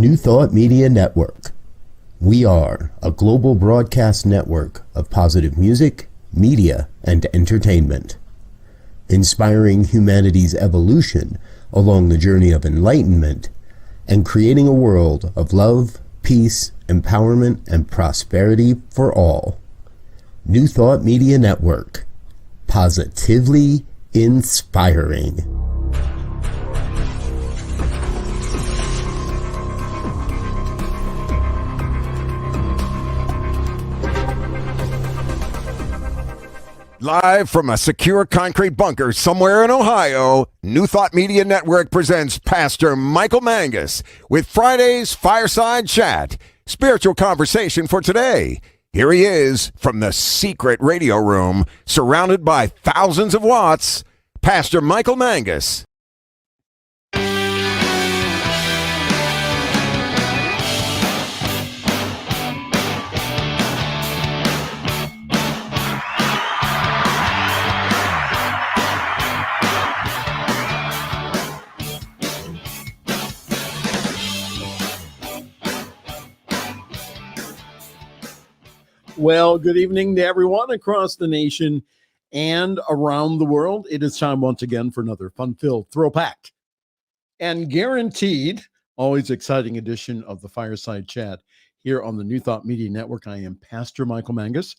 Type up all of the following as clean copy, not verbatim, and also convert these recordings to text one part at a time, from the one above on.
New Thought Media Network. We are a global broadcast network of positive music, media, and entertainment, inspiring humanity's evolution along the journey of enlightenment and creating a world of love, peace, empowerment, and prosperity for all. New Thought Media Network. Positively inspiring. Live from a secure concrete bunker somewhere in Ohio, New Thought Media Network presents Pastor Michael Mangus with Friday's Fireside Chat, spiritual conversation for today. Here he is from the secret radio room, surrounded by thousands of watts, Pastor Michael Mangus. Well, good evening to everyone across the nation and around the world. It is time once again for another fun-filled, throw-packed, and guaranteed, always exciting edition of the Fireside Chat here on the New Thought Media Network. I am Pastor Michael Mangus,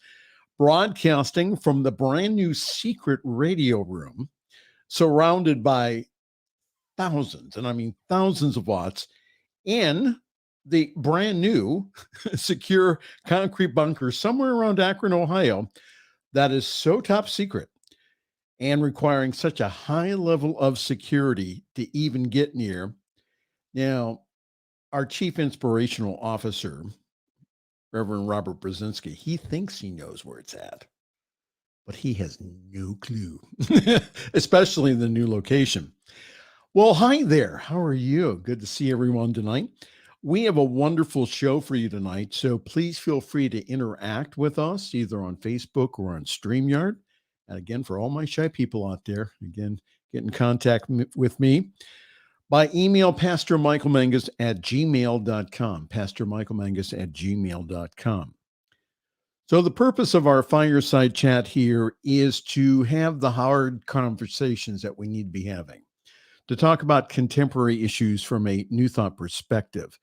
broadcasting from the brand new secret radio room, surrounded by thousands, and I mean thousands of watts, in the brand new secure concrete bunker somewhere around Akron, Ohio, that is so top secret and requiring such a high level of security to even get near. Now, our chief inspirational officer, Reverend Robert Brzezinski, he thinks he knows where it's at, but he has no clue, especially the new location. Well, hi there. How are you? Good to see everyone tonight. We have a wonderful show for you tonight, so please feel free to interact with us either on Facebook or on StreamYard. And again, for all my shy people out there, again, get in contact with me by email, pastormichaelmangus@gmail.com, pastormichaelmangus@gmail.com. So the purpose of our fireside chat here is to have the hard conversations that we need to be having, to talk about contemporary issues from a New Thought perspective.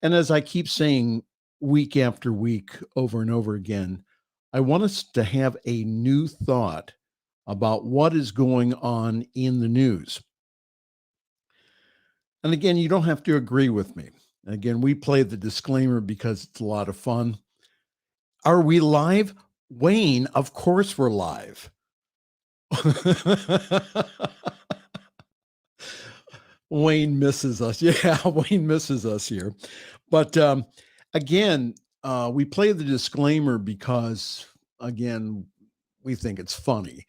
And as I keep saying week after week, over and over again, I want us to have a new thought about what is going on in the news. And again, you don't have to agree with me. Again, we play the disclaimer because it's a lot of fun. Are we live? Wayne, of course we're live. Wayne misses us. Yeah, Wayne misses us here. But again, we play the disclaimer because, again, we think it's funny,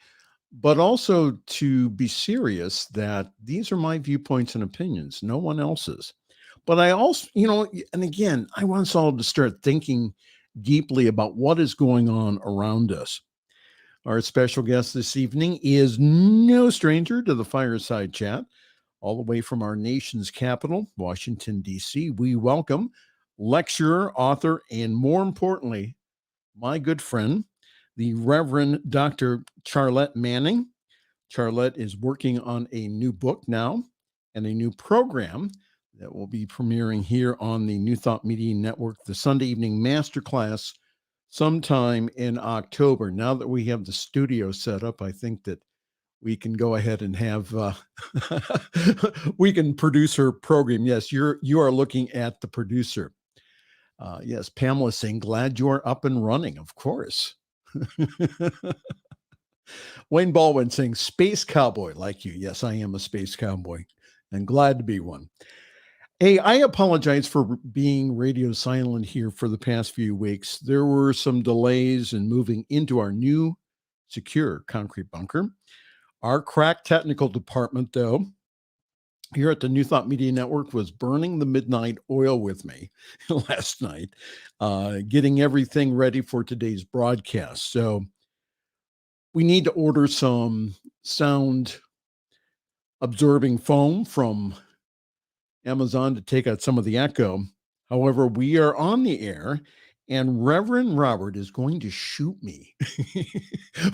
but also to be serious that these are my viewpoints and opinions, no one else's. But I also, and again, I want us all to start thinking deeply about what is going on around us. Our special guest this evening is no stranger to the Fireside Chat. All the way from our nation's capital, Washington, D.C., we welcome lecturer, author, and more importantly, my good friend, the Reverend Dr. Charlette Manning. Charlette is working on a new book now and a new program that will be premiering here on the New Thought Media Network, the Sunday evening masterclass, sometime in October. Now that we have the studio set up, I think that we can go ahead and have, we can produce her program. Yes, you are looking at the producer. Yes, Pamela saying, glad you are up and running, of course. Wayne Baldwin saying, space cowboy like you. Yes, I am a space cowboy and glad to be one. Hey, I apologize for being radio silent here for the past few weeks. There were some delays in moving into our new secure concrete bunker. Our crack technical department, though, here at the New Thought Media Network was burning the midnight oil with me last night, getting everything ready for today's broadcast. So we need to order some sound absorbing foam from Amazon to take out some of the echo. However, we are on the air, and Reverend Robert is going to shoot me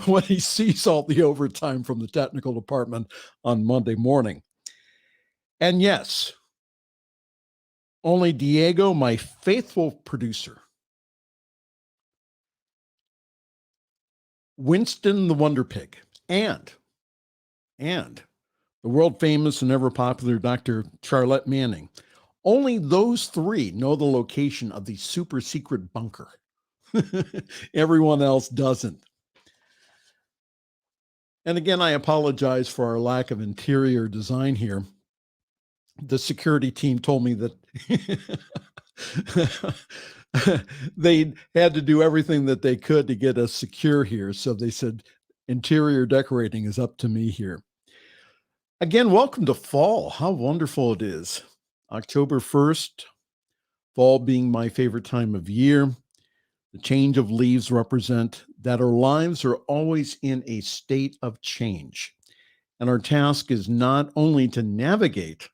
when he sees all the overtime from the technical department on Monday morning. And yes, only Diego, my faithful producer, Winston the Wonder Pig, and the world famous and ever popular Dr. Charlette Manning. Only those three know the location of the super secret bunker. Everyone else doesn't. And again, I apologize for our lack of interior design here. The security team told me that they had to do everything that they could to get us secure here. So they said interior decorating is up to me here. Again, welcome to fall. How wonderful it is. October 1st, fall being my favorite time of year. The change of leaves represent that our lives are always in a state of change. And our task is not only to navigate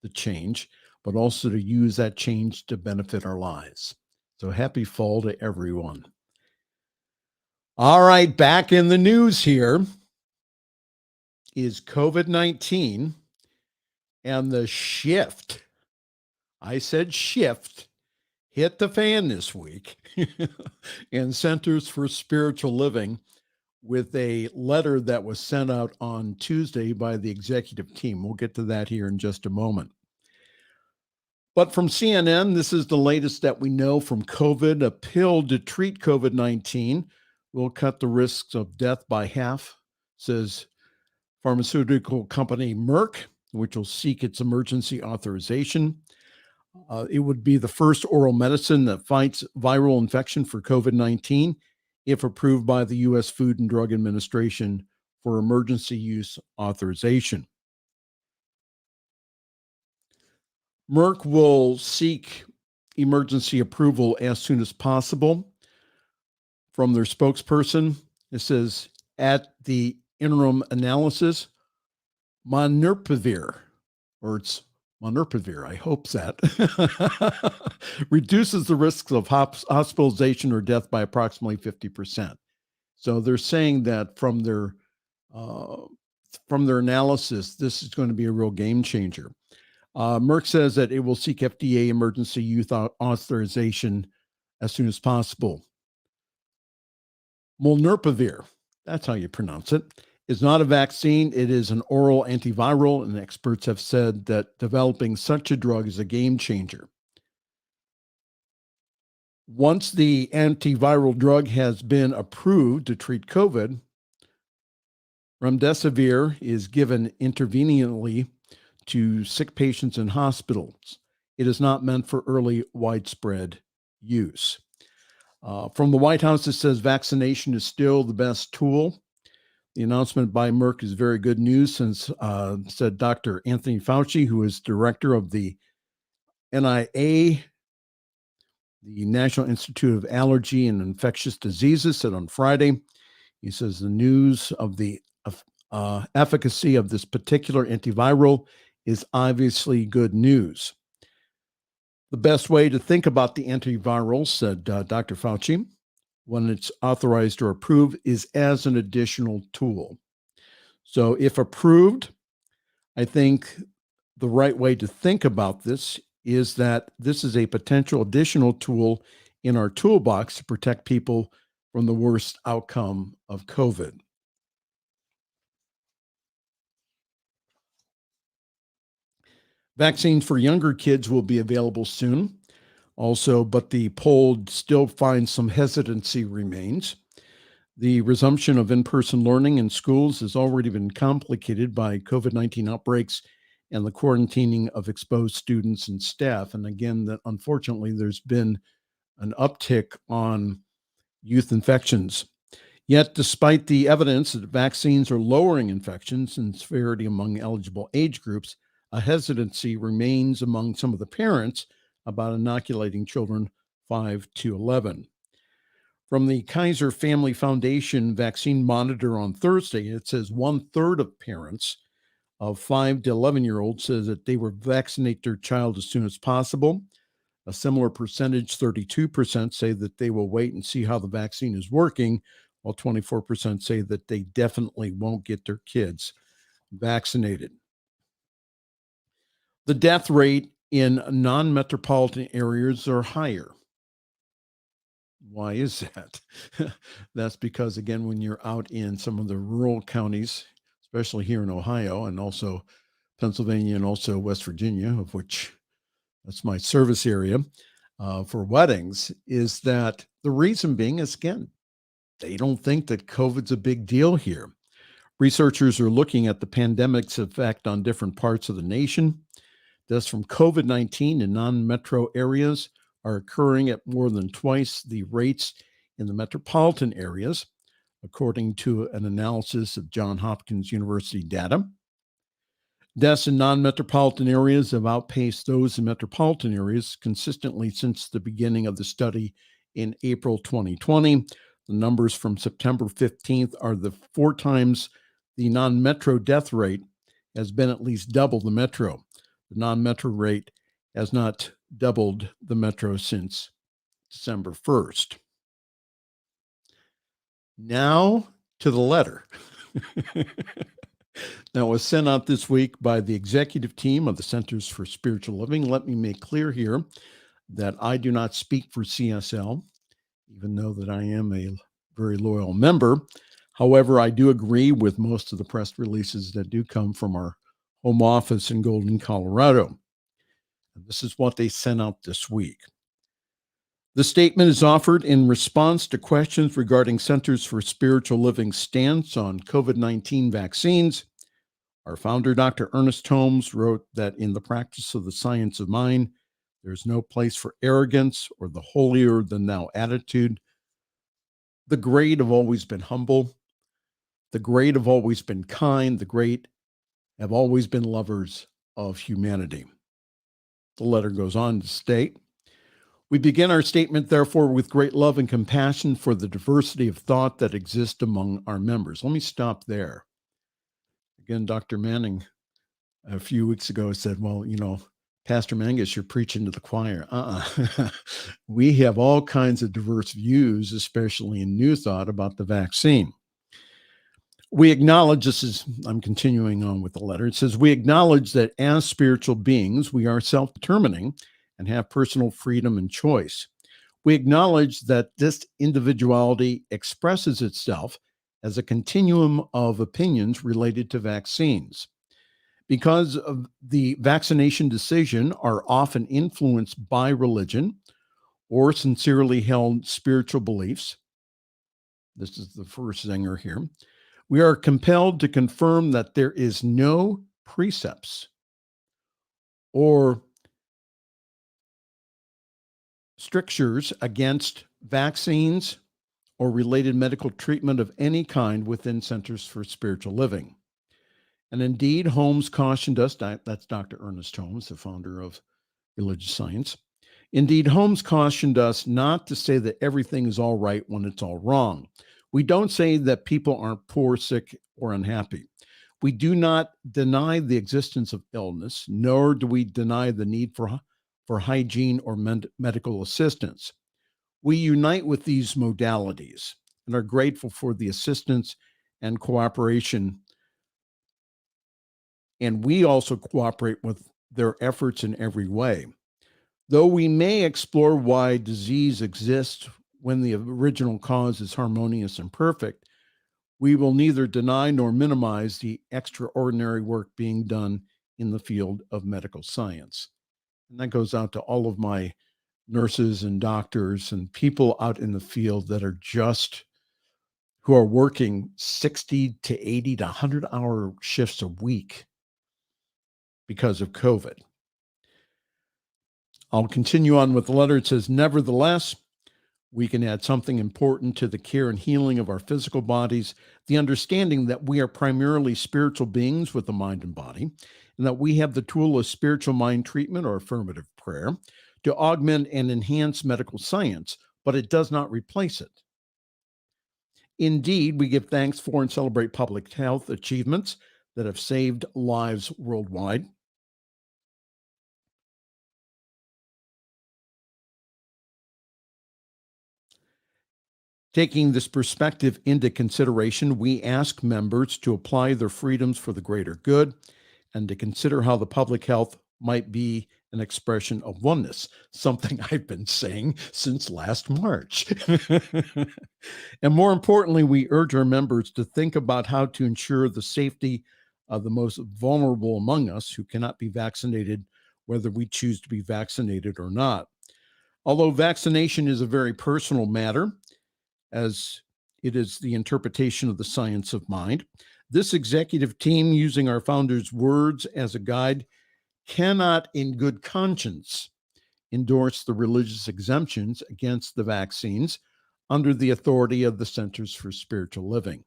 the change, but also to use that change to benefit our lives. So happy fall to everyone. All right, back in the news here is COVID-19 and the shift. I said shift hit the fan this week in Centers for Spiritual Living with a letter that was sent out on Tuesday by the executive team. We'll get to that here in just a moment. But from CNN, this is the latest that we know from COVID. A pill to treat COVID-19 will cut the risks of death by half, says pharmaceutical company Merck, which will seek its emergency authorization. It would be the first oral medicine that fights viral infection for COVID-19 if approved by the U.S. Food and Drug Administration for emergency use authorization. Merck will seek emergency approval as soon as possible. From their spokesperson, it says, at the interim analysis, Molnupiravir, or it's Molnupiravir, I hope that, reduces the risks of hospitalization or death by approximately 50%. So they're saying that from their analysis, this is going to be a real game changer. Merck says that it will seek FDA emergency use authorization as soon as possible. Molnupiravir, that's how you pronounce it, is not a vaccine. It is an oral antiviral, and experts have said that developing such a drug is a game changer. Once the antiviral drug has been approved to treat COVID, remdesivir is given intravenously to sick patients in hospitals. It is not meant for early widespread use. From the White House, it says vaccination is still the best tool. The announcement by Merck is very good news, since said Dr. Anthony Fauci, who is director of the NIA, the National Institute of Allergy and Infectious Diseases, said on Friday. He says the news of the efficacy of this particular antiviral is obviously good news. The best way to think about the antiviral, said Dr. Fauci, when it's authorized or approved, is as an additional tool. So if approved, I think the right way to think about this is that this is a potential additional tool in our toolbox to protect people from the worst outcome of COVID. Vaccines for younger kids will be available soon. Also, but the poll still finds some hesitancy remains. The resumption of in-person learning in schools has already been complicated by COVID-19 outbreaks and the quarantining of exposed students and staff. And again, that unfortunately, there's been an uptick on youth infections. Yet, despite the evidence that vaccines are lowering infections and severity among eligible age groups, a hesitancy remains among some of the parents about inoculating children 5 to 11. From the Kaiser Family Foundation Vaccine Monitor on Thursday, it says 1/3 of parents of 5 to 11-year-olds says that they will vaccinate their child as soon as possible. A similar percentage, 32%, say that they will wait and see how the vaccine is working, while 24% say that they definitely won't get their kids vaccinated. The death rate in non-metropolitan areas are higher. Why is that? That's because, again, when you're out in some of the rural counties, especially here in Ohio and also Pennsylvania and also West Virginia, of which that's my service area for weddings, is that the reason being is, again, they don't think that COVID's a big deal here. Researchers are looking at the pandemic's effect on different parts of the nation. Deaths from COVID-19 in non-metro areas are occurring at more than twice the rates in the metropolitan areas, according to an analysis of Johns Hopkins University data. Deaths in non-metropolitan areas have outpaced those in metropolitan areas consistently since the beginning of the study in April 2020. The numbers from September 15th are the 4 times the non-metro death rate has been at least double the metro. The non-metro rate has not doubled the metro since December 1st. Now to the letter. That was sent out this week by the executive team of the Centers for Spiritual Living. Let me make clear here that I do not speak for CSL, even though that I am a very loyal member. However, I do agree with most of the press releases that do come from our home office in Golden, Colorado. And this is what they sent out this week. The statement is offered in response to questions regarding Centers for Spiritual Living's stance on COVID-19 vaccines. Our founder, Dr. Ernest Holmes, wrote that in the practice of the science of mind, there is no place for arrogance or the holier-than-thou attitude. The great have always been humble. The great have always been kind. The great have always been lovers of humanity. The letter goes on to state, we begin our statement, therefore, with great love and compassion for the diversity of thought that exists among our members. Let me stop there. Again, Dr. Manning, a few weeks ago, said, well, Pastor Mangus, you're preaching to the choir. We have all kinds of diverse views, especially in New Thought, about the vaccine. We acknowledge, I'm continuing on with the letter. It says, we acknowledge that as spiritual beings, we are self-determining and have personal freedom and choice. We acknowledge that this individuality expresses itself as a continuum of opinions related to vaccines. Because of the vaccination decision are often influenced by religion or sincerely held spiritual beliefs. This is the first zinger here. We are compelled to confirm that there is no precepts or strictures against vaccines or related medical treatment of any kind within Centers for Spiritual Living. And indeed, Holmes cautioned us, that's Dr. Ernest Holmes, the founder of Religious Science. Indeed, Holmes cautioned us not to say that everything is all right when it's all wrong. We don't say that people aren't poor, sick, or unhappy. We do not deny the existence of illness, nor do we deny the need for hygiene or medical assistance. We unite with these modalities and are grateful for the assistance and cooperation. And we also cooperate with their efforts in every way. Though we may explore why disease exists when the original cause is harmonious and perfect, we will neither deny nor minimize the extraordinary work being done in the field of medical science. And that goes out to all of my nurses and doctors and people out in the field that are who are working 60 to 80 to 100-hour shifts a week because of COVID. I'll continue on with the letter. It says, nevertheless, we can add something important to the care and healing of our physical bodies, the understanding that we are primarily spiritual beings with a mind and body, and that we have the tool of spiritual mind treatment or affirmative prayer to augment and enhance medical science, but it does not replace it. Indeed, we give thanks for and celebrate public health achievements that have saved lives worldwide. Taking this perspective into consideration, we ask members to apply their freedoms for the greater good and to consider how the public health might be an expression of oneness, something I've been saying since last March. And more importantly, we urge our members to think about how to ensure the safety of the most vulnerable among us who cannot be vaccinated, whether we choose to be vaccinated or not. Although vaccination is a very personal matter, as it is the interpretation of the science of mind, this executive team, using our founder's words as a guide, cannot in good conscience endorse the religious exemptions against the vaccines under the authority of the Centers for Spiritual Living.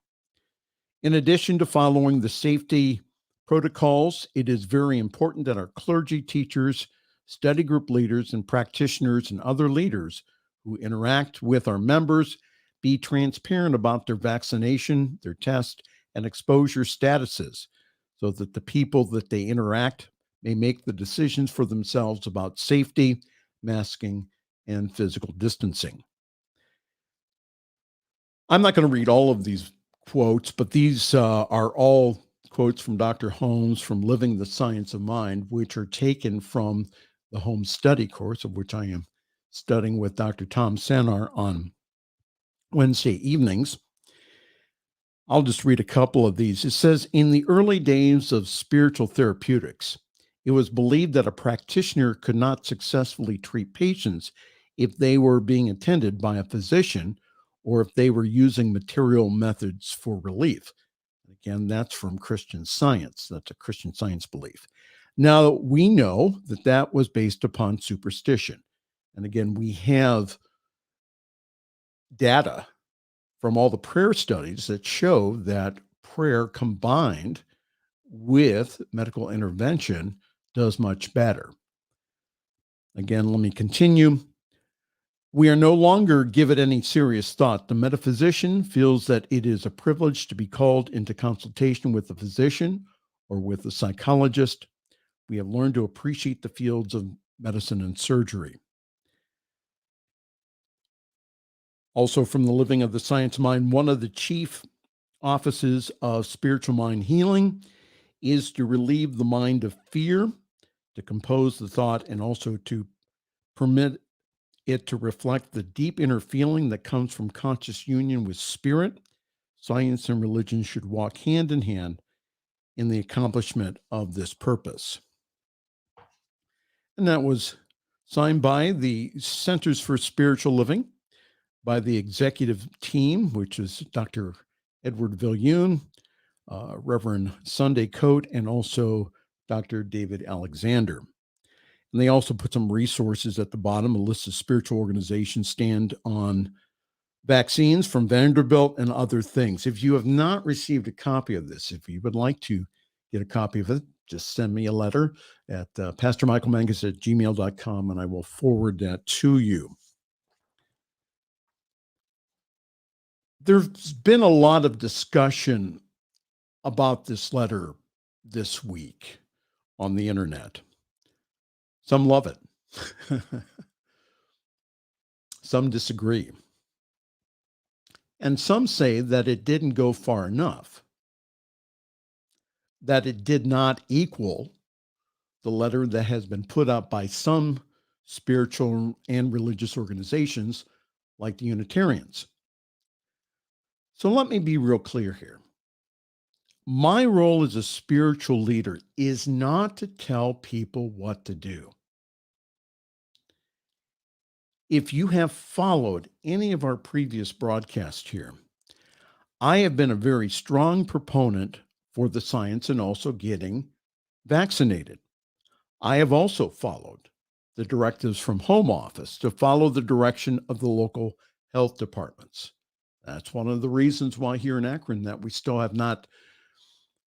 In addition to following the safety protocols, it is very important that our clergy, teachers, study group leaders, and practitioners and other leaders who interact with our members be transparent about their vaccination, their test, and exposure statuses so that the people that they interact may make the decisions for themselves about safety, masking, and physical distancing. I'm not going to read all of these quotes, but these are all quotes from Dr. Holmes from Living the Science of Mind, which are taken from the home study course, of which I am studying with Dr. Tom Sanar on Wednesday evenings. I'll just read a couple of these. It says, in the early days of spiritual therapeutics, it was believed that a practitioner could not successfully treat patients if they were being attended by a physician or if they were using material methods for relief. Again, that's from Christian Science. That's a Christian Science belief. Now, we know that that was based upon superstition. And again, we have data from all the prayer studies that show that prayer combined with medical intervention does much better. Again, let me continue. We are no longer give it any serious thought. The metaphysician feels that it is a privilege to be called into consultation with a physician or with a psychologist. We have learned to appreciate the fields of medicine and surgery. Also from the Living of the Science Mind, one of the chief offices of spiritual mind healing is to relieve the mind of fear, to compose the thought, and also to permit it to reflect the deep inner feeling that comes from conscious union with spirit. Science and religion should walk hand in hand in the accomplishment of this purpose. And that was signed by the Centers for Spiritual Living, by the executive team, which is Dr. Edward Viljoen, Reverend Sunday Coate, and also Dr. David Alexander. And they also put some resources at the bottom. A list of spiritual organizations stand on vaccines from Vanderbilt and other things. If you have not received a copy of this, if you would like to get a copy of it, just send me a letter at pastormichaelmangus@gmail.com, and I will forward that to you. There's been a lot of discussion about this letter this week on the internet. Some love it. Some disagree. And some say that it didn't go far enough, that it did not equal the letter that has been put out by some spiritual and religious organizations like the Unitarians. So let me be real clear here. My role as a spiritual leader is not to tell people what to do. If you have followed any of our previous broadcasts here, I have been a very strong proponent for the science and also getting vaccinated. I have also followed the directives from home office to follow the direction of the local health departments. That's one of the reasons why here in Akron that we still have not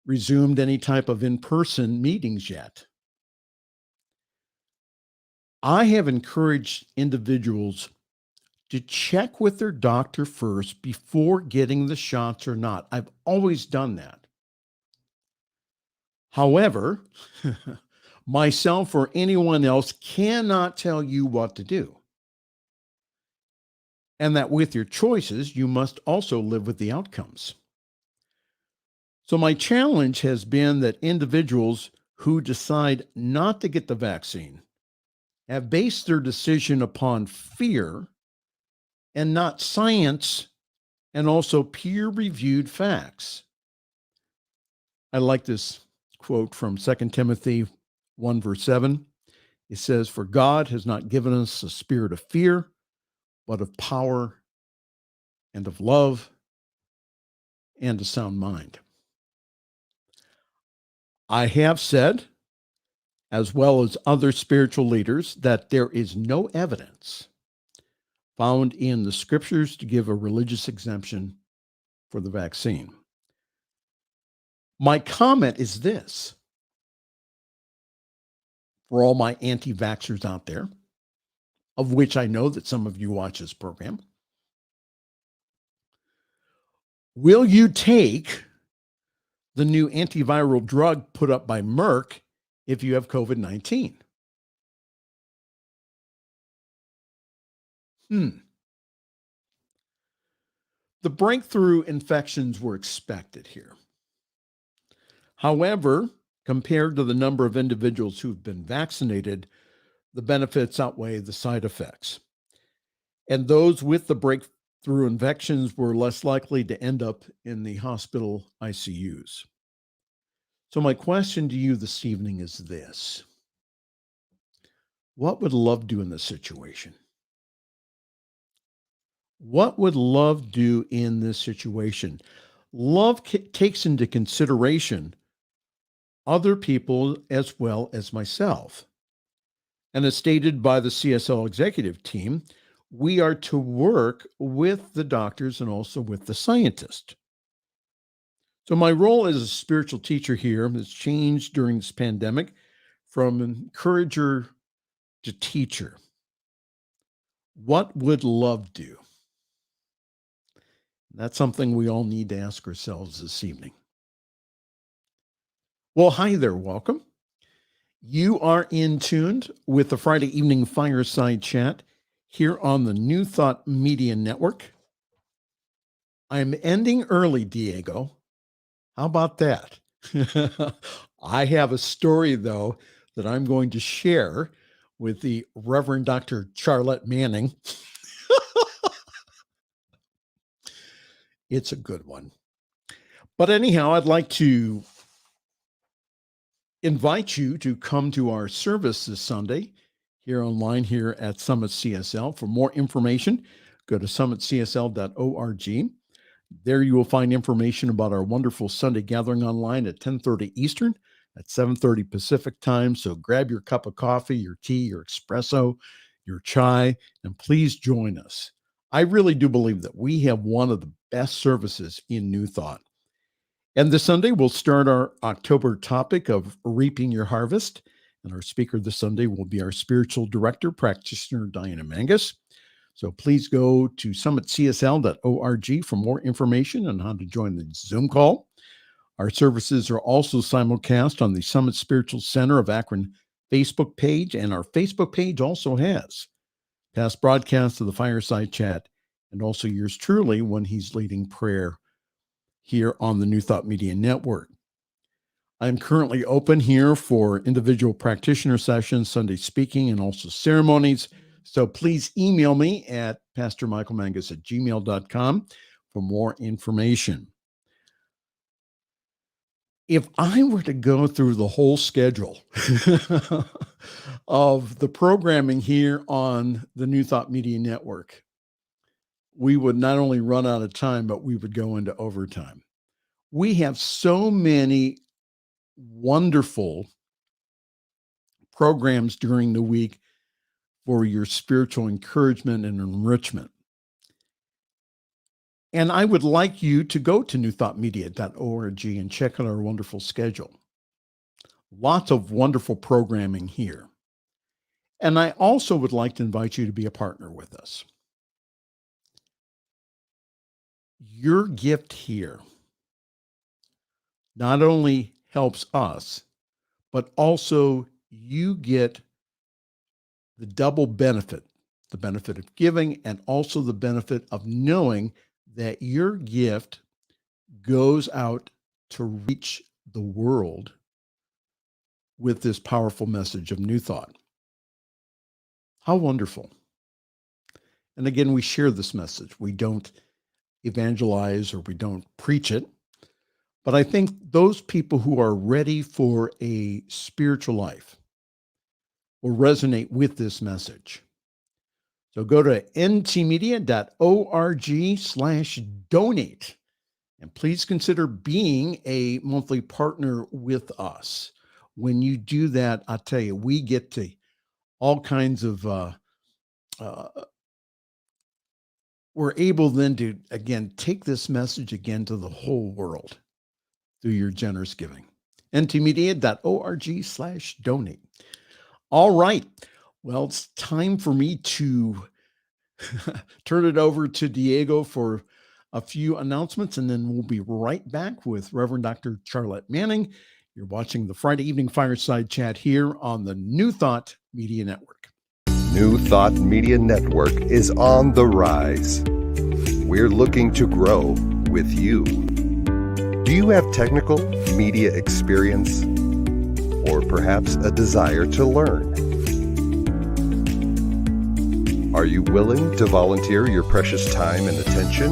resumed any type of in-person meetings yet. I have encouraged individuals to check with their doctor first before getting the shots or not. I've always done that. However, myself or anyone else cannot tell you what to do. And that with your choices, you must also live with the outcomes. So my challenge has been that individuals who decide not to get the vaccine have based their decision upon fear and not science and also peer-reviewed facts. I like this quote from 2 Timothy 1 verse 7. It says, "For God has not given us a spirit of fear, but of power and of love and a sound mind." I have said, as well as other spiritual leaders, that there is no evidence found in the scriptures to give a religious exemption for the vaccine. My comment is this, for all my anti-vaxxers out there, of which I know that some of you watch this program. Will you take the new antiviral drug put up by Merck if you have COVID-19? The breakthrough infections were expected here. However, compared to the number of individuals who've been vaccinated, the benefits outweigh the side effects. And those with the breakthrough infections were less likely to end up in the hospital ICUs. So my question to you this evening is this: what would love do in this situation? What would love do in this situation? Love takes into consideration other people as well as myself. And as stated by the CSL executive team, we are to work with the doctors and also with the scientists. So my role as a spiritual teacher here has changed during this pandemic from encourager to teacher. What would love do? That's something we all need to ask ourselves this evening. Well, hi there, welcome. You are in tuned with the Friday evening Fireside Chat here on the New Thought Media Network. I'm ending early, Diego. How about that? I have a story, though, that I'm going to share with the Reverend Dr. Charlette Manning. It's a good one. But anyhow, I'd like to invite you to come to our service this Sunday here online here at Summit CSL. For more information, go to summitcsl.org. There you will find information about our wonderful Sunday gathering online at 10:30 Eastern, at 7:30 Pacific time. So grab your cup of coffee, your tea, your espresso, your chai, and please join us. I really do believe that we have one of the best services in New Thought. And this Sunday, we'll start our October topic of reaping your harvest. And our speaker this Sunday will be our spiritual director, practitioner, Diana Mangus. So please go to summitcsl.org for more information on how to join the Zoom call. Our services are also simulcast on the Summit Spiritual Center of Akron Facebook page, and our Facebook page also has past broadcasts of the Fireside Chat, and also yours truly when he's leading prayer here on the New Thought Media Network. I'm currently open here for individual practitioner sessions, Sunday speaking, and also ceremonies. So please email me at pastormichaelmangus@gmail.com for more information. If I were to go through the whole schedule of the programming here on the New Thought Media Network, we would not only run out of time, but we would go into overtime. We have so many wonderful programs during the week for your spiritual encouragement and enrichment. And I would like you to go to newthoughtmedia.org and check out our wonderful schedule. Lots of wonderful programming here. And I also would like to invite you to be a partner with us. Your gift here not only helps us, but also you get the double benefit, the benefit of giving and also the benefit of knowing that your gift goes out to reach the world with this powerful message of New Thought. How wonderful. And again, we share this message. We don't evangelize or we don't preach it. But I think those people who are ready for a spiritual life will resonate with this message. So go to ntmedia.org/donate. And please consider being a monthly partner with us. When you do that, I'll tell you, we get to all kinds of, we're able then to, again, take this message again to the whole world through your generous giving. ntmedia.org/donate. All right. Well, it's time for me to turn it over to Diego for a few announcements, and then we'll be right back with Reverend Dr. Charlette Manning. You're watching the Friday Evening Fireside Chat here on the New Thought Media Network. New Thought Media Network is on the rise. We're looking to grow with you. Do you have technical media experience or perhaps a desire to learn? Are you willing to volunteer your precious time and attention?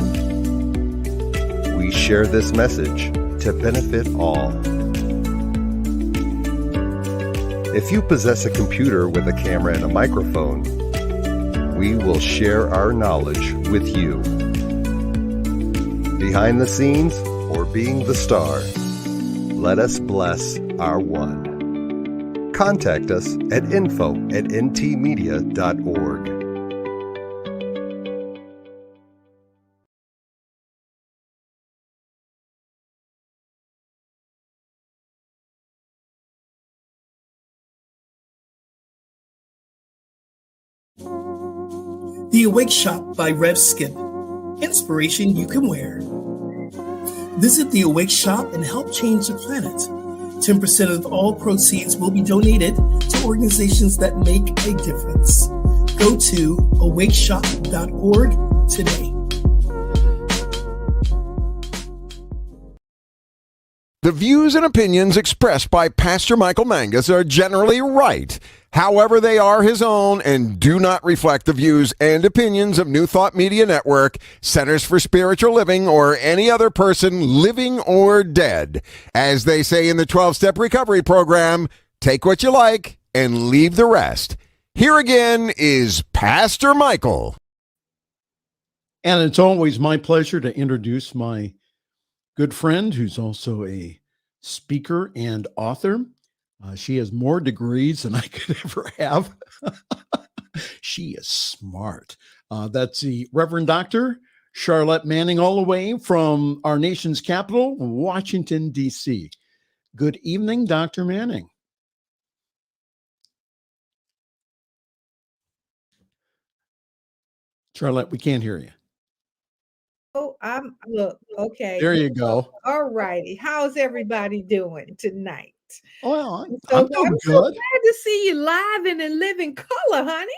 We share this message to benefit all. If you possess a computer with a camera and a microphone, we will share our knowledge with you. Behind the scenes or being the star, let us bless our one. Contact us at info@ntmedia.org. The Awake Shop by R.Sc.P. Inspiration you can wear. Visit the Awake Shop and help change the planet. 10% of all proceeds will be donated to organizations that make a difference. Go to awakeshop.org today. The views and opinions expressed by Pastor Michael Mangus are generally right. However, they are his own and do not reflect the views and opinions of New Thought Media Network, Centers for Spiritual Living, or any other person living or dead. As they say in the 12-Step Recovery Program, take what you like and leave the rest. Here again is Pastor Michael. And it's always my pleasure to introduce my good friend who's also a speaker and author. She has more degrees than I could ever have. She is smart. That's the Reverend Dr. Charlette Manning, all the way from our nation's capital, Washington, D.C. Good evening, Dr. Manning. Charlette, we can't hear you. Oh, look, okay. There you go. All righty. How's everybody doing tonight? Well, I'm doing so good. glad to see you live and in living color, honey.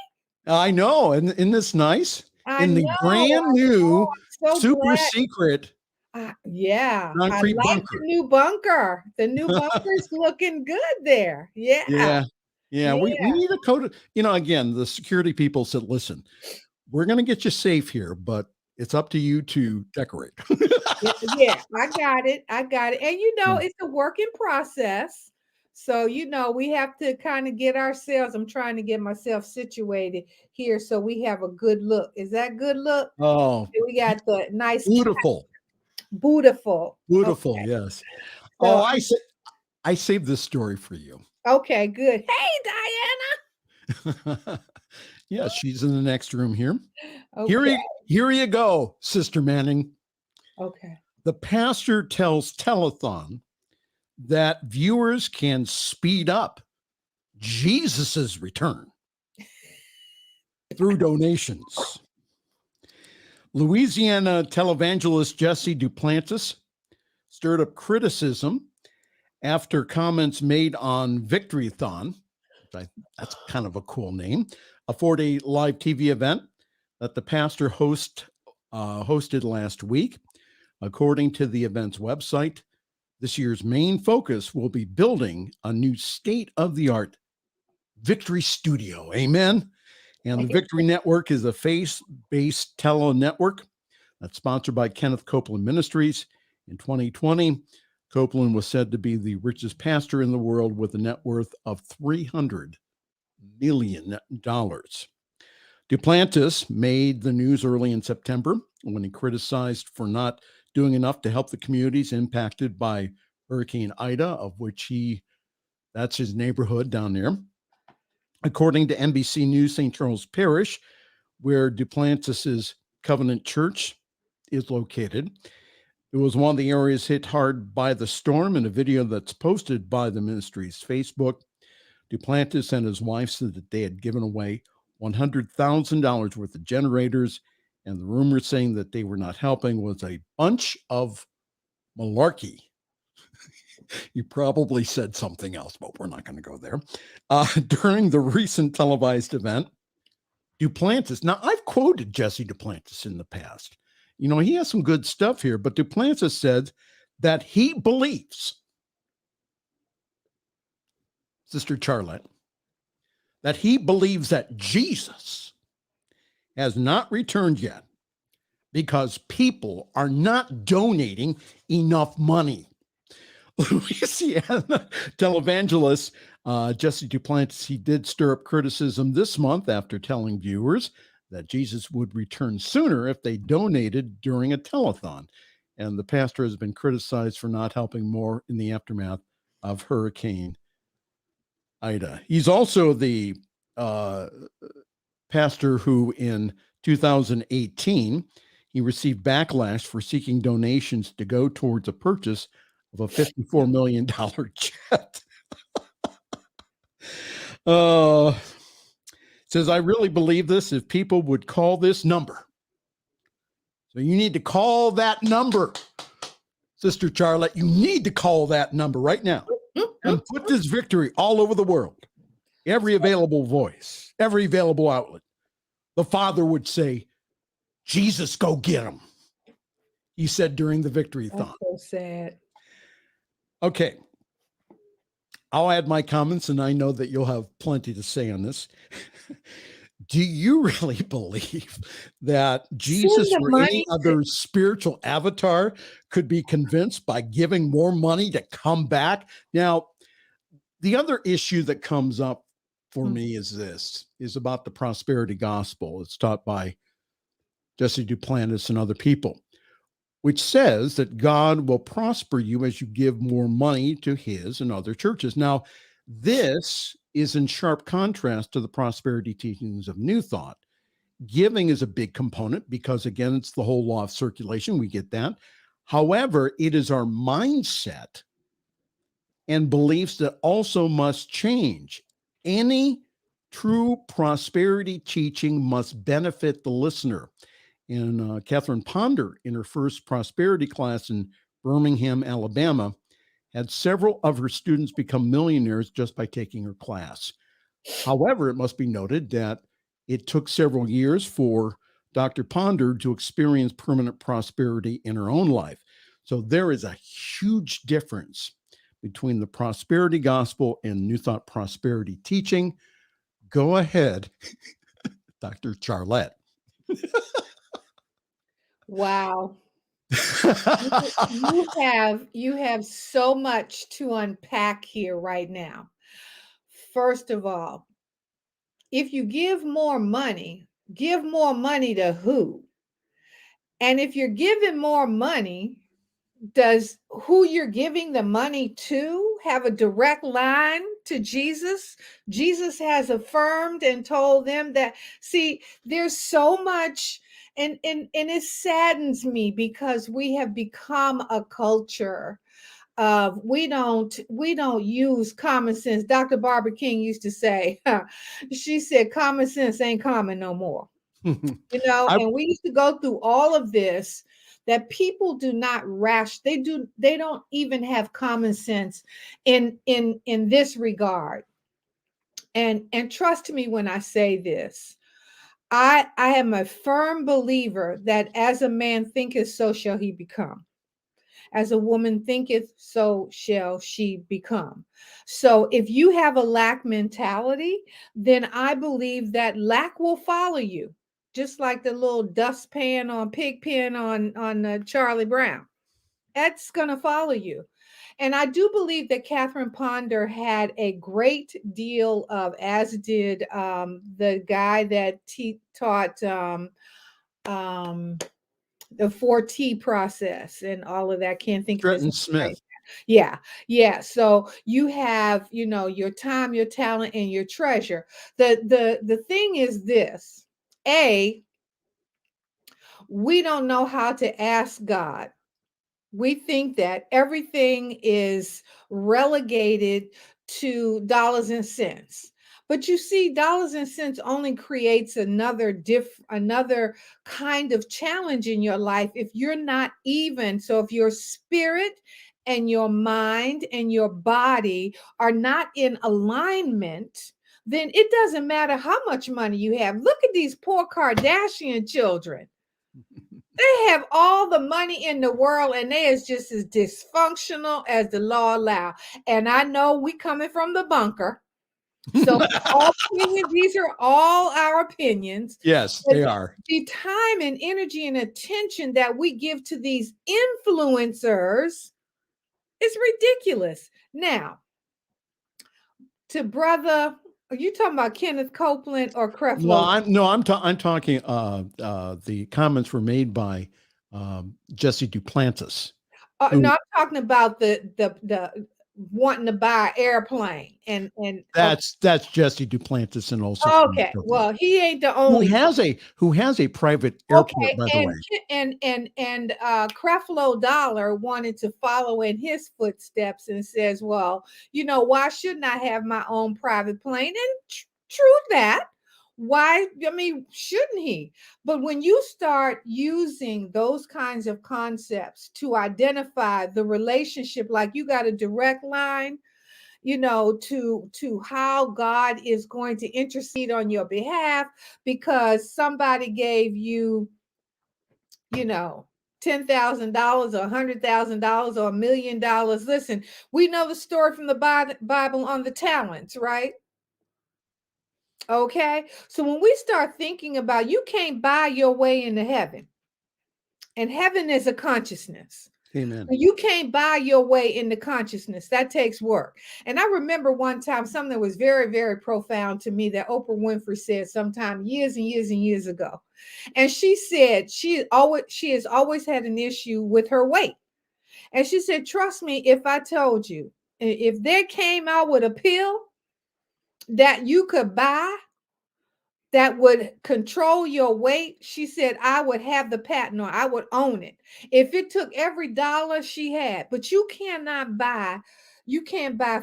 I know. Isn't this nice? I In the know, brand new, so super glad. secret Yeah, concrete I like bunker. the new bunker. The new bunker's looking good there. Yeah. Yeah. We need a code. Again, the security people said, listen, we're going to get you safe here, but it's up to you to decorate. Yeah, I got it. And it's a work in process. So, we have to kind of get ourselves, I'm trying to get myself situated here so we have a good look. Is that good look? Oh, We got the nice. beautiful. Beautiful. Beautiful. Okay. Yes. So, I saved this story for you. Okay, good. Hey, Diana. Yeah, she's in the next room here. Okay. Here you go, Sister Manning. Okay. The pastor tells Telethon that viewers can speed up Jesus's return through donations. Louisiana televangelist Jesse Duplantis stirred up criticism after comments made on Victory-thon. That's kind of a cool name, a 4-day live TV event that the pastor hosted last week. According to the event's website, this year's main focus will be building a new state-of-the-art Victory studio. Amen. And the Victory Network is a faith-based tele-network that's sponsored by Kenneth Copeland Ministries. In 2020, Copeland was said to be the richest pastor in the world with a net worth of $300 million. Duplantis made the news early in September when he criticized for not doing enough to help the communities impacted by Hurricane Ida, of which that's his neighborhood down there. According to NBC News, St. Charles Parish, where Duplantis's Covenant Church is located, it was one of the areas hit hard by the storm. In a video that's posted by the ministry's Facebook, Duplantis and his wife said that they had given away $100,000 worth of generators, and the rumor saying that they were not helping was a bunch of malarkey. You probably said something else, but we're not going to go there. During the recent televised event, Duplantis, now I've quoted Jesse Duplantis in the past. You know, he has some good stuff here, but Duplantis said that he believes, Sister Charlette, that he believes that Jesus has not returned yet because people are not donating enough money. Louisiana televangelist Jesse Duplantis, he did stir up criticism this month after telling viewers that Jesus would return sooner if they donated during a telethon. And the pastor has been criticized for not helping more in the aftermath of Hurricane Ida. He's also the pastor who in 2018, he received backlash for seeking donations to go towards a purchase of a $54 million jet. Says, I really believe this if people would call this number. So you need to call that number, Sister Charlotte. You need to call that number right now and put this victory all over the world. Every available voice, every available outlet. The Father would say, Jesus, go get him. He said during the Victory-thon. That's so sad. Okay. I'll add my comments, and I know that you'll have plenty to say on this. Do you really believe that Jesus or any other spiritual avatar could be convinced by giving more money to come back? Now, the other issue that comes up for me is about the prosperity gospel. It's taught by Jesse Duplantis and other people, which says that God will prosper you as you give more money to his and other churches. Now, this is in sharp contrast to the prosperity teachings of New Thought. Giving is a big component because, again, it's the whole law of circulation. We get that. However, it is our mindset and beliefs that also must change. Any true prosperity teaching must benefit the listener. And Catherine Ponder, in her first prosperity class in Birmingham, Alabama, had several of her students become millionaires just by taking her class. However, it must be noted that it took several years for Dr. Ponder to experience permanent prosperity in her own life. So there is a huge difference between the prosperity gospel and New Thought prosperity teaching. Go ahead, Dr. Charlette. Wow. you have so much to unpack here right now. First of all, if you give more money to who? And if you're giving more money, does who you're giving the money to have a direct line to Jesus? Jesus has affirmed and told them that, see, there's so much, and it saddens me because we have become a culture of we don't use common sense. Dr. Barbara King used to say, she said, common sense ain't common no more. And we used to go through all of this. that people do not they don't even have common sense in this regard. And trust me when I say this. I am a firm believer that as a man thinketh, so shall he become. As a woman thinketh, so shall she become. So if you have a lack mentality, then I believe that lack will follow you, just like the little dustpan on Pigpen on Charlie Brown. That's going to follow you. And I do believe that Catherine Ponder had a great deal of, as did the guy that taught the 4T process and all of that. Can't think of his name. Smith. Yeah. So you have, your time, your talent, and your treasure. The thing is this: we don't know how to ask God. We think that everything is relegated to dollars and cents. But you see, dollars and cents only creates another kind of challenge in your life if you're not even. So if your spirit and your mind and your body are not in alignment, then it doesn't matter how much money you have. Look at these poor Kardashian children. They have all the money in the world and they is just as dysfunctional as the law allow. And I know we coming from the bunker. So these are all our opinions. Yes, they are. The time and energy and attention that we give to these influencers is ridiculous. Now, to brother, are you talking about Kenneth Copeland or Creflo? I'm talking. The comments were made by Jesse Duplantis. No, I'm talking about the wanting to buy an airplane and that's Jesse Duplantis and also okay. Well, he ain't the only who has a private airport, by the way. And Creflo Dollar wanted to follow in his footsteps and says, well, why shouldn't I have my own private plane? And true that. Why? I mean, shouldn't he? But when you start using those kinds of concepts to identify the relationship, like you got a direct line, to how God is going to intercede on your behalf because somebody gave you, $10,000 or $100,000 or $1 million. Listen, we know the story from the Bible on the talents, right? Okay, so when we start thinking about, you can't buy your way into heaven, and heaven is a consciousness. Amen. You can't buy your way into consciousness. That takes work. And I remember one time something that was very, very profound to me that Oprah Winfrey said sometime years and years and years ago. And she said she has always had an issue with her weight. And she said, trust me, if I told you, if they came out with a pill that you could buy that would control your weight, she said, I would have the patent or I would own it. If it took every dollar she had, but you can't buy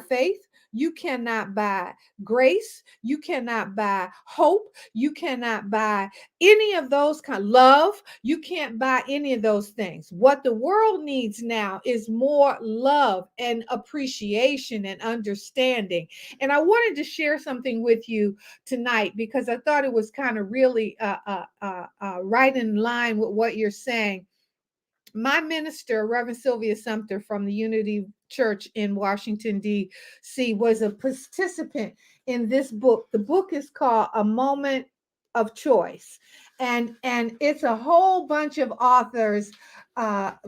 faith. You cannot buy grace. You cannot buy hope. You cannot buy any of those love. You can't buy any of those things. What the world needs now is more love and appreciation and understanding. And I wanted to share something with you tonight because I thought it was kind of really right in line with what you're saying. My minister, Reverend Sylvia Sumter from the Unity Church in Washington, D.C., was a participant in this book. The book is called A Moment of Choice. And it's a whole bunch of authors.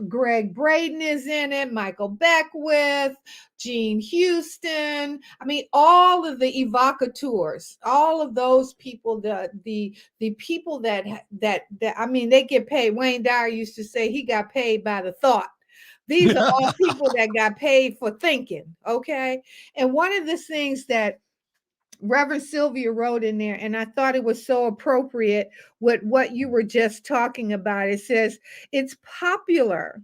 Greg Braden is in it, Michael Beckwith, Gene Houston. I mean, all of the evocateurs, all of those people, the people that I mean, they get paid. Wayne Dyer used to say he got paid by the thought. These are all people that got paid for thinking. Okay. And one of the things that Reverend Sylvia wrote in there, and I thought it was so appropriate with what you were just talking about. It says, it's popular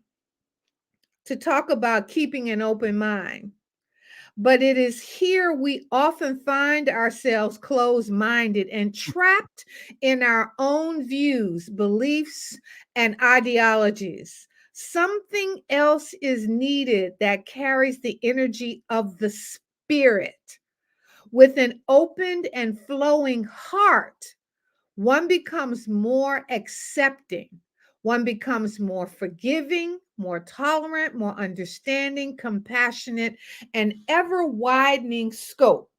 to talk about keeping an open mind, But it is here we often find ourselves closed-minded and trapped in our own views, beliefs, and ideologies. Something else is needed that carries the energy of the spirit. With an opened and flowing heart, one becomes more accepting. One becomes more forgiving, more tolerant, more understanding, compassionate, and ever widening scope.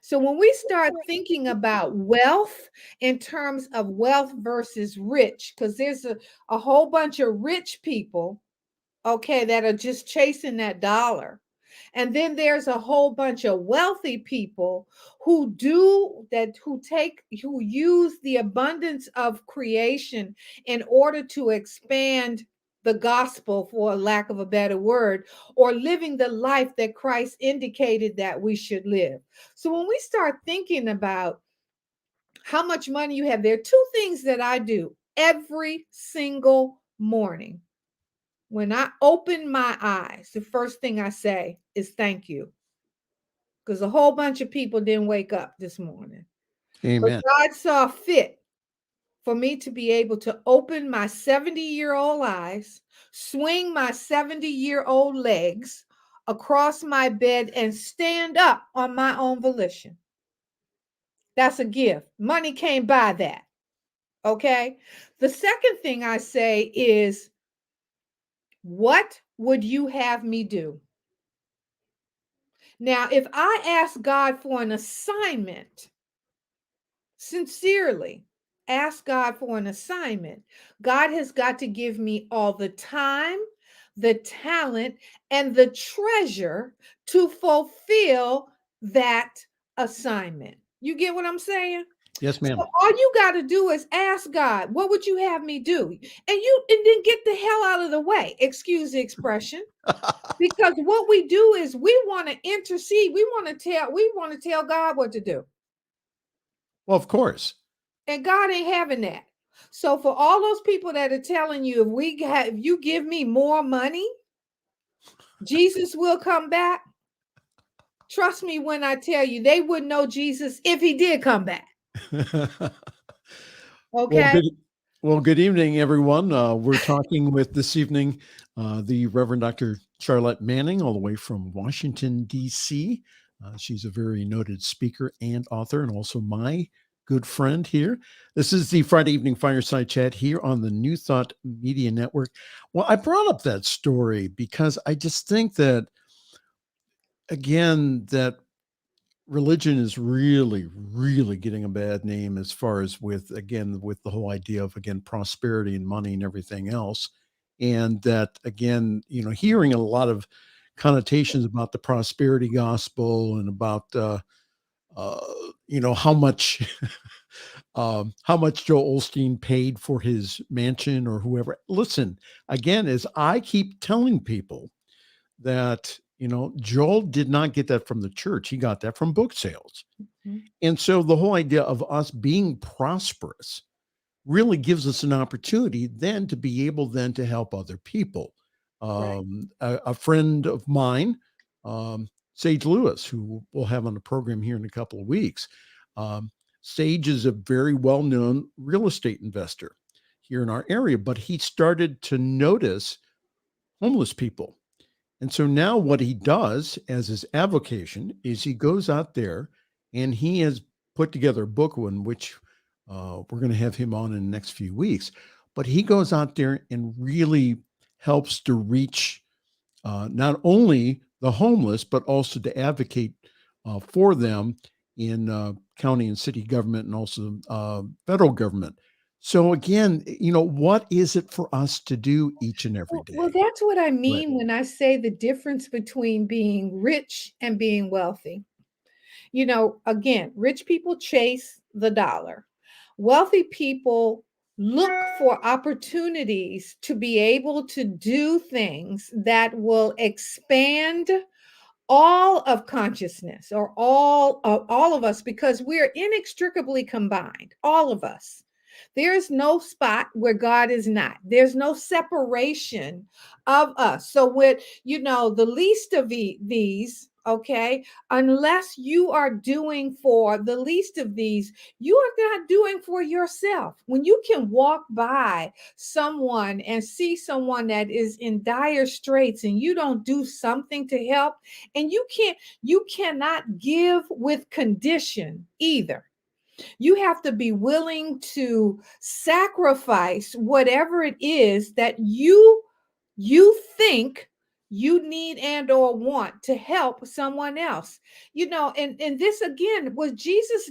So when we start thinking about wealth in terms of wealth versus rich, because there's a whole bunch of rich people, okay, that are just chasing that dollar. And then there's a whole bunch of wealthy people who do that, who use the abundance of creation in order to expand the gospel, for lack of a better word, or living the life that Christ indicated that we should live. So when we start thinking about how much money you have, there are two things that I do every single morning. When I open my eyes, the first thing I say is thank you. Because a whole bunch of people didn't wake up this morning. Amen. But God saw fit for me to be able to open my 70-year-old eyes, swing my 70-year-old legs across my bed, and stand up on my own volition. That's a gift. Money can't buy that. Okay. The second thing I say is, what would you have me do? Now, if I ask God for an assignment, sincerely ask God for an assignment, God has got to give me all the time, the talent, and the treasure to fulfill that assignment. You get what I'm saying? Yes, ma'am. So all you got to do is ask God, what would you have me do? And then get the hell out of the way. Excuse the expression. Because what we do is we want to intercede. We want to tell God what to do. Well, of course. And God ain't having that. So for all those people that are telling you, if you give me more money, Jesus will come back. Trust me when I tell you, they wouldn't know Jesus if he did come back. Okay. Well, good evening, everyone. We're talking with this evening the Reverend Dr. Charlette Manning, all the way from Washington, D.C. She's a very noted speaker and author, and also my good friend here. This is the Friday evening fireside chat here on the New Thought Media Network. Well, I brought up that story because I just think that, again, that religion is really, really getting a bad name as far as with the whole idea of, again, prosperity and money and everything else. And that, again, hearing a lot of connotations about the prosperity gospel and about, how much, how much Joel Osteen paid for his mansion or whoever. Listen, again, as I keep telling people that, Joel did not get that from the church. He got that from book sales. Mhm. And so the whole idea of us being prosperous really gives us an opportunity then to be able then to help other people. Right. A friend of mine, Sage Lewis, who we'll have on the program here in a couple of weeks. Sage is a very well-known real estate investor here in our area, but he started to notice homeless people. And so now what he does as his avocation is he goes out there and he has put together a book in which we're going to have him on in the next few weeks. But he goes out there and really helps to reach not only the homeless, but also to advocate for them in county and city government and also federal government. So again, what is it for us to do each and every day? Well, that's what I mean when I say the difference between being rich and being wealthy. Again, rich people chase the dollar. Wealthy people look for opportunities to be able to do things that will expand all of consciousness, or all of us, because we're inextricably combined, all of us. There is no spot where God is not. There's no separation of us. So with the least of these, Okay, unless you are doing for the least of these, you are not doing for yourself. When you can walk by someone and see someone that is in dire straits and you don't do something to help, and you cannot give with condition either. You have to be willing to sacrifice whatever it is that you think you need and or want to help someone else. And this again was Jesus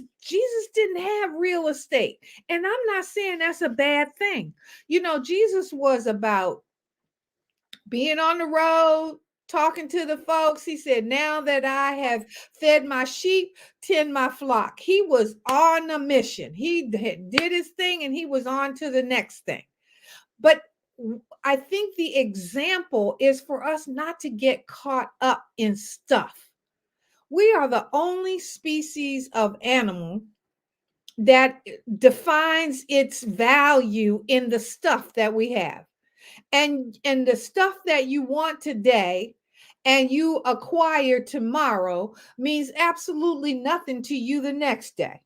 didn't have real estate, and I'm not saying that's a bad thing. Jesus was about being on the road, talking to the folks. He said, now that I have fed my sheep, tend my flock. He was on a mission. He did his thing and he was on to the next thing. But I think the example is for us not to get caught up in stuff. We are the only species of animal that defines its value in the stuff that we have. And the stuff that you want today and you acquire tomorrow means absolutely nothing to you the next day.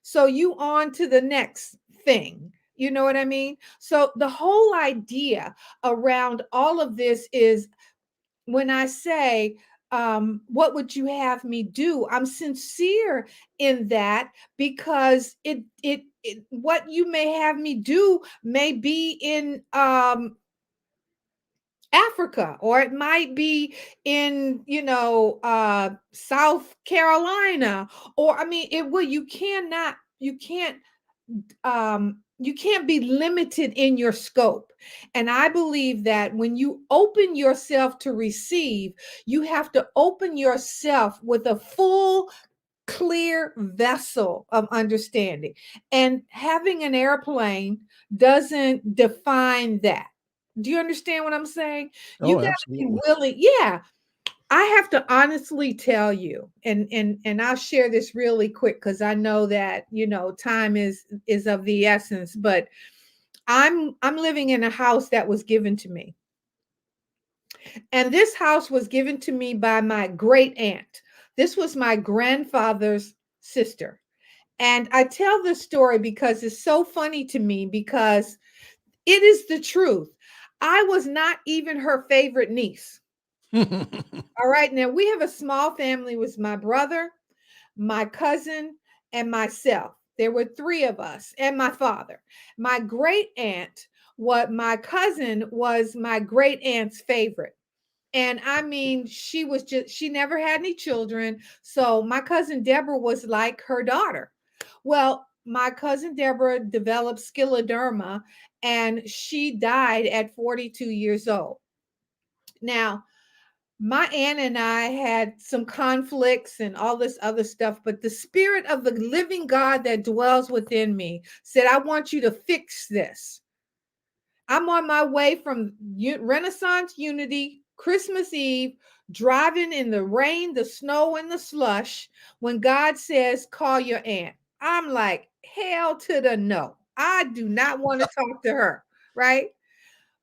So you on to the next thing. You know what I mean? So the whole idea around all of this is, when I say, what would you have me do? I'm sincere in that, because it what you may have me do may be in Africa, or it might be in, South Carolina, or I mean, it will. You can't be limited in your scope. And I believe that when you open yourself to receive, you have to open yourself with a full, clear vessel of understanding. And having an airplane doesn't define that. Do you understand what I'm saying? You got to be willing. Yeah. I have to honestly tell you, and I'll share this really quick, because I know that time is of the essence. But I'm living in a house that was given to me, and this house was given to me by my great aunt. This was my grandfather's sister, and I tell this story because it's so funny to me, because it is the truth. I was not even her favorite niece. All right. Now we have a small family with my brother, my cousin, and myself. There were three of us, and my father. My great aunt, my cousin was my great aunt's favorite. And I mean, she never had any children. So my cousin Deborah was like her daughter. Well, my cousin Deborah developed scleroderma, and she died at 42 years old. Now, my aunt and I had some conflicts and all this other stuff, but the spirit of the living God that dwells within me said, I want you to fix this. I'm on my way from Renaissance Unity, Christmas Eve, driving in the rain, the snow, and the slush, when God says, call your aunt. I'm like, hell to the no. I do not want to talk to her, right?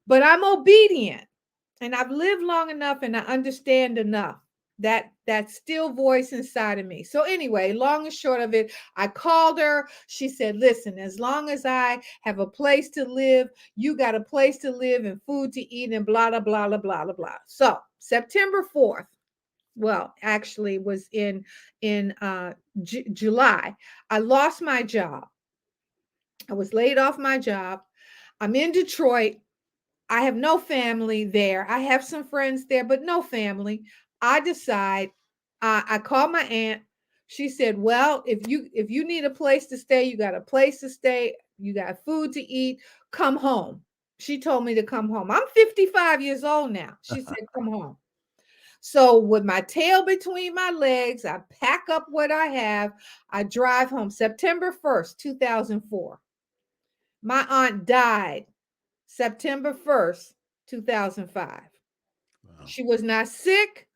But I'm obedient. And I've lived long enough and I understand enough that still voice inside of me. So anyway, long and short of it, I called her. She said, listen, as long as I have a place to live, you got a place to live and food to eat and blah, blah, blah, blah, blah, blah, blah. So September 4th, well, actually was in July, I lost my job. I was laid off my job. I'm in Detroit. I have no family there. I have some friends there, but no family. I decide, I call my aunt. She said, well, if you need a place to stay, you got a place to stay. You got food to eat. Come home. She told me to come home. I'm 55 years old now. She said, come home. So with my tail between my legs, I pack up what I have. I drive home. September 1st, 2004. My aunt died September 1st, 2005. Wow. She was not sick.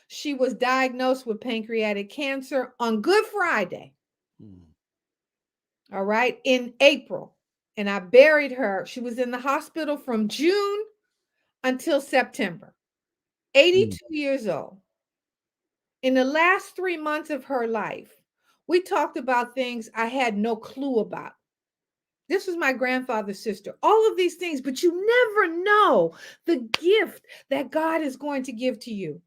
She was diagnosed with pancreatic cancer on Good Friday. All right, in April. And I buried her. She was in the hospital from June until September. 82 years old. In the last 3 months of her life, we talked about things I had no clue about. This was my grandfather's sister. All of these things, but you never know the gift that God is going to give to you.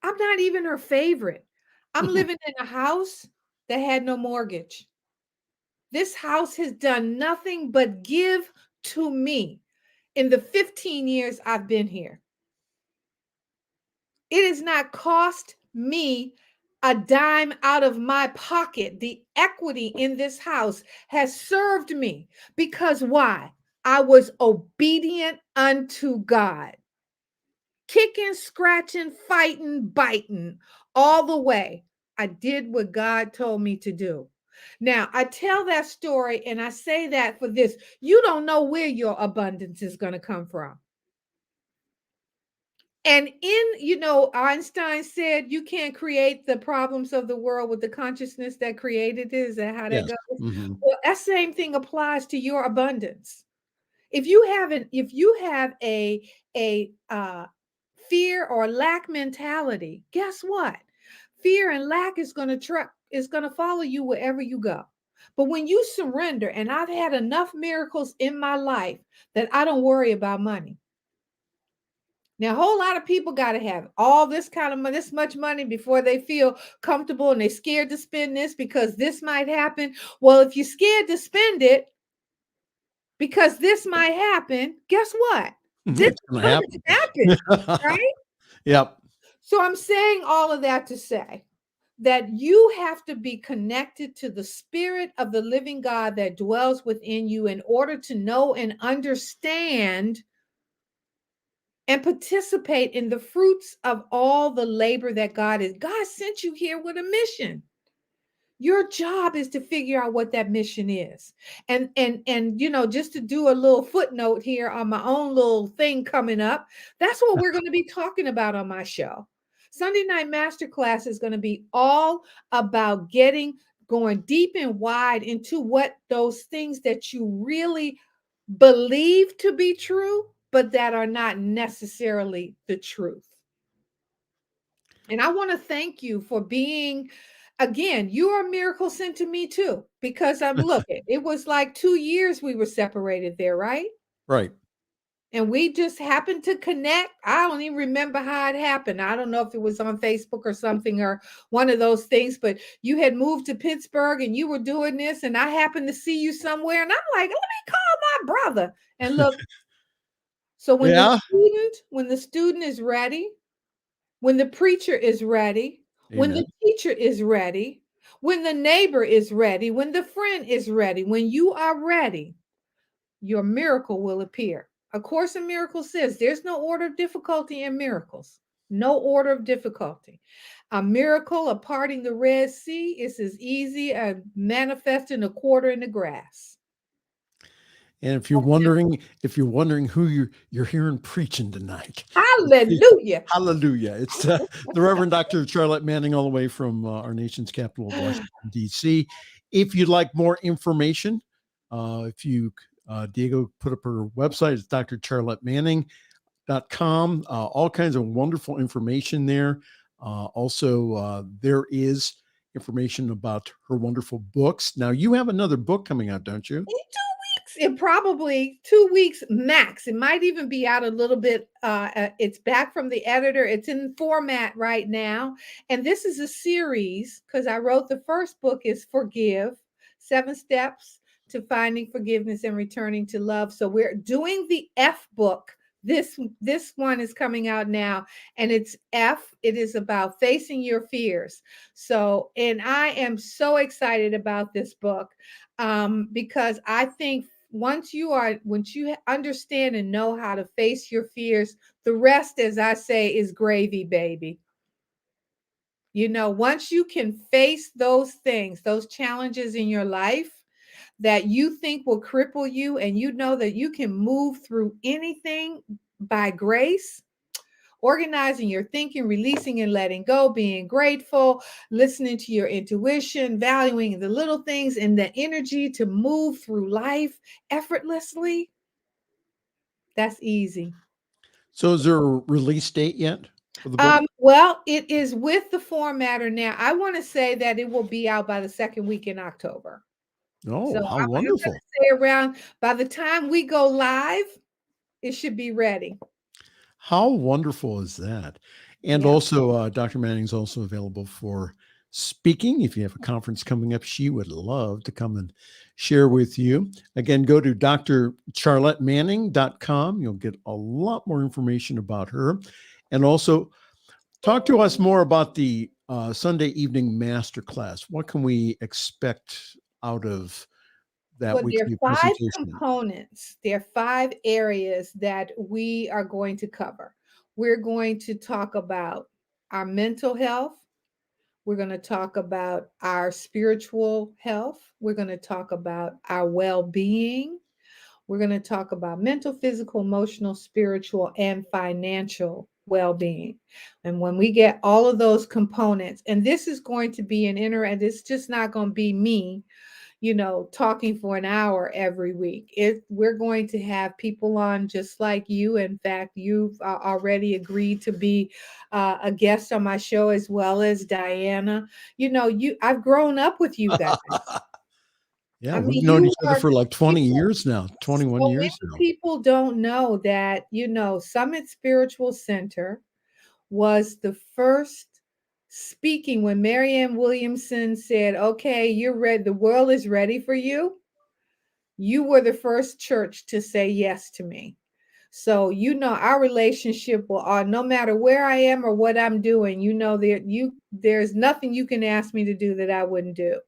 I'm not even her favorite. I'm living in a house that had no mortgage. This house has done nothing but give to me in the 15 years I've been here. It has not cost me a dime out of my pocket. The equity in this house has served me because why? I was obedient unto God. Kicking, scratching, fighting, biting all the way. I did what God told me to do. Now, I tell that story and I say that for this. You don't know where your abundance is going to come from. And Einstein said you can't create the problems of the world with the consciousness that created it. Is that how that goes? Mm-hmm. Well, that same thing applies to your abundance. If you have a fear or lack mentality, guess what? Fear and lack is going to follow you wherever you go. But when you surrender, and I've had enough miracles in my life that I don't worry about money. Now, a whole lot of people got to have all this kind of money, this much money before they feel comfortable, and they're scared to spend this because this might happen. Well, if you're scared to spend it because this might happen, guess what? This It's is going going to to happen, right? Yep. So I'm saying all of that to say that you have to be connected to the spirit of the living God that dwells within you in order to know and understand and participate in the fruits of all the labor that God sent you here with a mission. Your job is to figure out what that mission is. And just to do a little footnote here on my own little thing coming up, that's what we're going to be talking about on my show. Sunday Night Masterclass is going to be all about going deep and wide into what those things that you really believe to be true, but that are not necessarily the truth. And I want to thank you for being, again, you are a miracle sent to me too, because I'm looking, it was like 2 years we were separated there, right? Right. And we just happened to connect. I don't even remember how it happened. I don't know if it was on Facebook or something or one of those things, but you had moved to Pittsburgh and you were doing this, and I happened to see you somewhere, and I'm like, let me call my brother. And look, so when the student is ready, when the preacher is ready, when Amen. the teacher is ready, when the neighbor is ready, when the friend is ready, when you are ready, your miracle will appear. A Course in Miracles says there's no order of difficulty in miracles. No order of difficulty. A miracle of parting the Red Sea is as easy as manifesting a quarter in the grass. And if you're wondering who you're hearing preaching tonight, Hallelujah. hallelujah! It's the Reverend Dr. Charlette Manning, all the way from our nation's capital of Washington, D.C. If you'd like more information, Diego put up her website. It's drcharlettemanning.com. All kinds of wonderful information there. Also, there is information about her wonderful books. Now, you have another book coming out, don't you? In probably 2 weeks max. It might even be out a little bit. It's back from the editor. It's in format right now. And this is a series because I wrote the first book is Forgive, 7 Steps to Finding Forgiveness and Returning to Love. So we're doing the F book. This one is coming out now, and it's F. It is about facing your fears. So, and I am so excited about this book because I think once you understand and know how to face your fears, the rest, as I say, is gravy, baby. Once you can face those things, those challenges in your life that you think will cripple you, and you know that you can move through anything by grace, organizing your thinking, releasing and letting go, being grateful, listening to your intuition, valuing the little things, and the energy to move through life effortlessly. That's easy. So is there a release date yet? for the book? Well, it is with the formatter now. I want to say that it will be out by the second week in October. Oh, So how I'm going wonderful. to say around by the time we go live, it should be ready. How wonderful is that? And Yeah. also, Dr. Manning's also available for speaking. If you have a conference coming up, she would love to come and share with you. Again, go to drcharlettemanning.com. You'll get a lot more information about her. And also, talk to us more about the Sunday evening masterclass. What can we expect out of that Well, there weekly are 5 presentation? components. There are 5 areas that we are going to cover. We're going to talk about our mental health. We're going to talk about our spiritual health. We're going to talk about our well-being. We're going to talk about mental, physical, emotional, spiritual, and financial well-being. And when we get all of those components, and this is going to be an it's just not going to be me, talking for an hour every week. We're going to have people on just like you. In fact, you've already agreed to be a guest on my show, as well as Diana. I've grown up with you guys. Yeah, I we've mean, known you each other are for like 20 people. years now, 21 So years many now. people don't know that, Summit Spiritual Center was the first speaking when Marianne Williamson said, okay, you're ready. The world is ready for you. You were the first church to say yes to me. So, our relationship will, no matter where I am or what I'm doing, there's nothing you can ask me to do that I wouldn't do.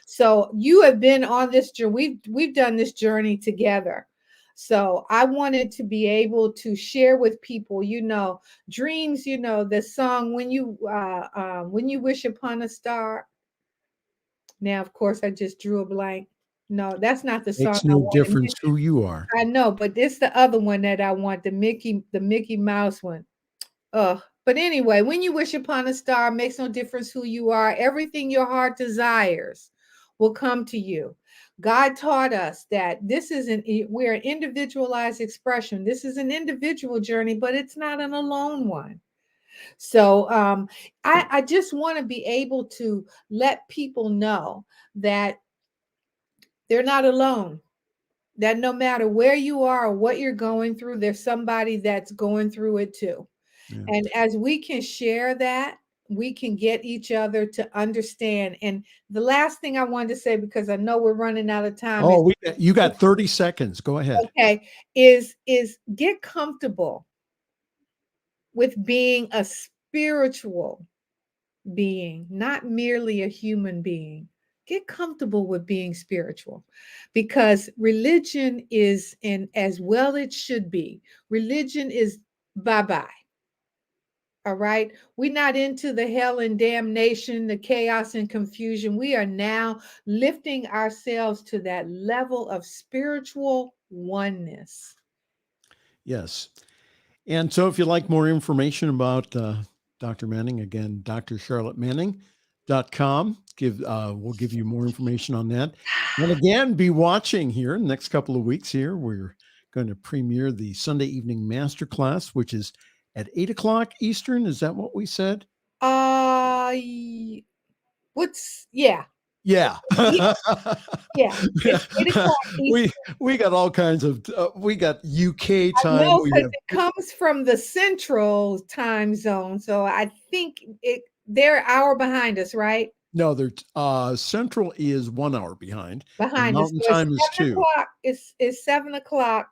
So you have been on this journey. We've done this journey together. So I wanted to be able to share with people, dreams, the song, when you wish upon a star. Now, of course, I just drew a blank. No, that's not the song Makes I no wanted. difference who you are. I know, but it's the other one that I want, the Mickey Mouse one. But anyway, when you wish upon a star, makes no difference who you are. Everything your heart desires will come to you. God taught us that we're an individualized expression. This is an individual journey, but it's not an alone one. So I just want to be able to let people know that they're not alone. That no matter where you are or what you're going through, there's somebody that's going through it too. Yeah. And as we can share that, we can get each other to understand. And the last thing I wanted to say, because I know we're running out of time. You got 30 seconds. Go ahead. Okay. Is get comfortable with being a spiritual being, not merely a human being. Get comfortable with being spiritual, because religion is, and as well it should be, religion is bye-bye. All right. We're not into the hell and damnation, the chaos and confusion. We are now lifting ourselves to that level of spiritual oneness. Yes. And so if you'd like more information about Dr. Manning, again, drcharlettemanning.com. We'll give you more information on that. And again, be watching here in the next couple of weeks here. We're going to premiere the Sunday evening masterclass, which is at 8:00 Eastern. Is that what we said? Yeah. Yeah. Yeah. It's 8:00 Eastern. we got all kinds of we got UK time. I know, because it comes from the central time zone. So I think they're an hour behind us, right? No, they're central is 1 hour behind. Behind us. Mountain time is 2. It's 7:00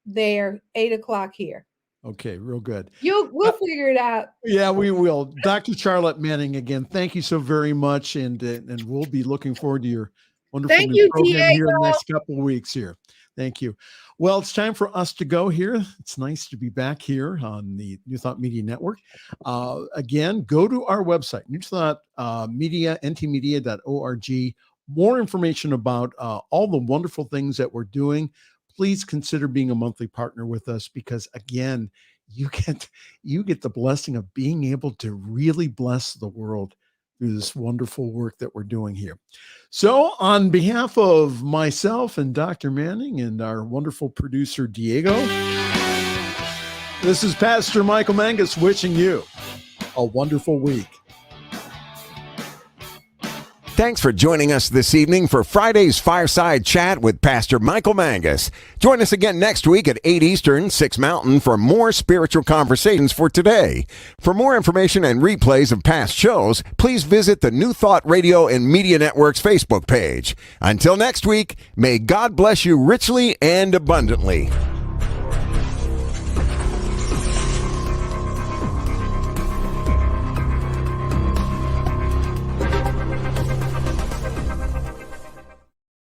there, 8:00 here. Okay, real good. We'll figure it out. Yeah, we will. Dr. Charlette Manning, again, thank you so very much, and we'll be looking forward to your wonderful program here in the next couple of weeks here. Thank you. Well, it's time for us to go here. It's nice to be back here on the New Thought Media Network. Again, go to our website, New Thought Media, ntmedia.org. More information about all the wonderful things that we're doing. Please consider being a monthly partner with us, because again, you get the blessing of being able to really bless the world through this wonderful work that we're doing here. So on behalf of myself and Dr. Manning and our wonderful producer, Diego, this is Pastor Michael Mangus wishing you a wonderful week. Thanks for joining us this evening for Friday's Fireside Chat with Pastor Michael Mangus. Join us again next week at 8 Eastern, 6 Mountain for more spiritual conversations for today. For more information and replays of past shows, please visit the New Thought Radio and Media Network's Facebook page. Until next week, may God bless you richly and abundantly.